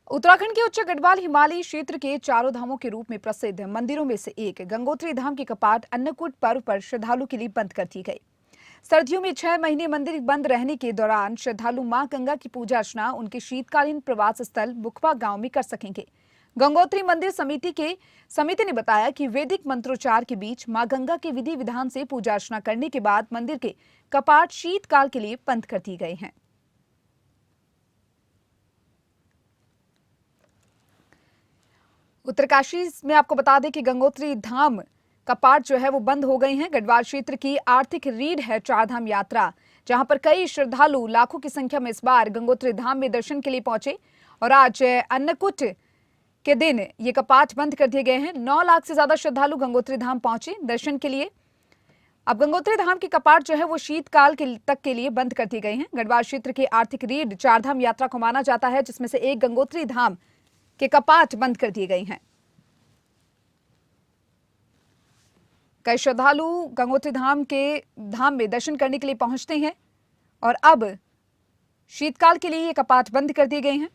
उत्तराखंड के उच्च गढ़वाल हिमालयी क्षेत्र के चारों धामों के रूप में प्रसिद्ध मंदिरों में से एक गंगोत्री धाम के कपाट अन्नकूट पर्व पर श्रद्धालु के लिए बंद कर दी गई। सर्दियों में 6 महीने मंदिर बंद रहने के दौरान श्रद्धालु मां गंगा की पूजा अर्चना उनके शीतकालीन प्रवास स्थल बुखवा गांव में कर सकेंगे। गंगोत्री मंदिर समिति ने बताया कि वैदिक मंत्रोच्चार के बीच मां गंगा के विधि विधान से पूजा अर्चना करने के बाद मंदिर के कपाट शीतकाल के लिए बंद कर दिए गए हैं। उत्तरकाशी में आपको बता दें कि गंगोत्री धाम कपाट जो है वो बंद हो गए हैं। गढ़वाल क्षेत्र की आर्थिक रीढ़ है चारधाम यात्रा, जहां पर कई श्रद्धालु लाखों की संख्या में इस बार गंगोत्री धाम में दर्शन के लिए पहुंचे और आज अन्नकूट के दिन ये कपाट बंद कर दिए गए हैं। 9 लाख से ज्यादा श्रद्धालु गंगोत्री धाम पहुंचे दर्शन के लिए। अब गंगोत्री धाम के कपाट जो है वो शीतकाल तक के लिए बंद कर दिए गए हैं। गढ़वाल क्षेत्र की आर्थिक रीढ़ चारधाम यात्रा को माना जाता है, जिसमें से एक गंगोत्री धाम के कपाट बंद कर दिए गए हैं। कई श्रद्धालु गंगोत्री धाम में दर्शन करने के लिए पहुंचते हैं और अब शीतकाल के लिए ये कपाट बंद कर दिए गए हैं।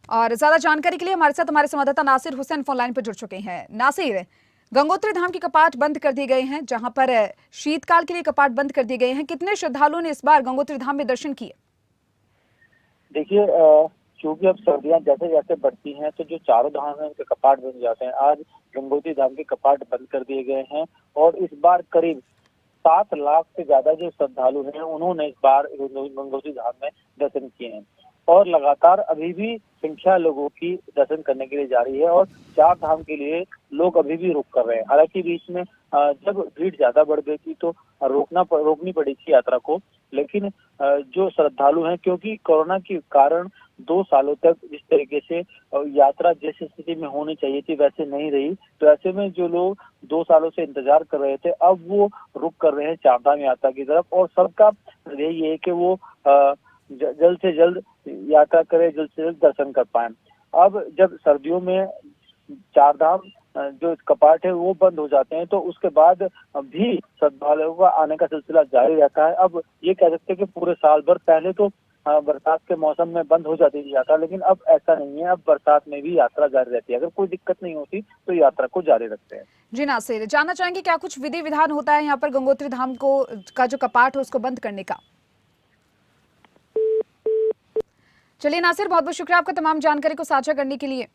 और ज्यादा जानकारी के लिए हमारे साथ हमारे संवाददाता नासिर हुसैन फोन लाइन पर जुड़ चुके हैं। नासिर, गंगोत्री धाम के कपाट बंद कर दिए गए हैं, जहां पर शीतकाल के लिए कपाट बंद कर दिए गए हैं। कितने श्रद्धालुओं ने इस बार गंगोत्री धाम में दर्शन किए? देखिए, क्योंकि अब सर्दियां जैसे जैसे बढ़ती हैं तो जो चारों धाम है उनके कपाट बंद जाते हैं। आज गंगोत्री धाम के कपाट बंद कर दिए गए हैं और इस बार करीब 7 लाख से ज्यादा जो श्रद्धालु हैं उन्होंने इस बार गंगोत्री धाम में दर्शन किए हैं और लगातार अभी भी संख्या लोगों की दर्शन करने के लिए जारी है और चार धाम के लिए लोग अभी भी रुक कर रहे हैं। हालांकि बीच में जब भीड़ ज्यादा बढ़ गई थी तो रोकनी पड़ी थी यात्रा को, लेकिन जो श्रद्धालु हैं, क्योंकि कोरोना के कारण 2 सालों तक जिस तरीके से यात्रा जिस स्थिति में होनी चाहिए थी वैसे नहीं रही, तो ऐसे में जो लोग 2 सालों से इंतजार कर रहे थे अब वो रुक कर रहे हैं चारधाम यात्रा की तरफ और सबका यही है कि वो जल्द से जल्द यात्रा करे, जल्द से जल्द दर्शन कर पाए। अब जब सर्दियों में चारधाम जो कपाट है वो बंद हो जाते हैं तो उसके बाद भी श्रद्धालुओं का आने का सिलसिला जारी रहता है। अब ये कह सकते हैं कि पूरे साल भर, पहले तो बरसात के मौसम में बंद हो जाती थी यात्रा, लेकिन अब ऐसा नहीं है। अब बरसात में भी यात्रा जारी रहती है। अगर कोई दिक्कत नहीं होती तो यात्रा को जारी रखते हैं। जी नासिर, जानना चाहेंगे क्या कुछ विधि विधान होता है यहाँ पर गंगोत्री धाम का जो कपाट है उसको बंद करने का? चलिए नासिर, बहुत बहुत शुक्रिया आपका तमाम जानकारी को साझा करने के लिए।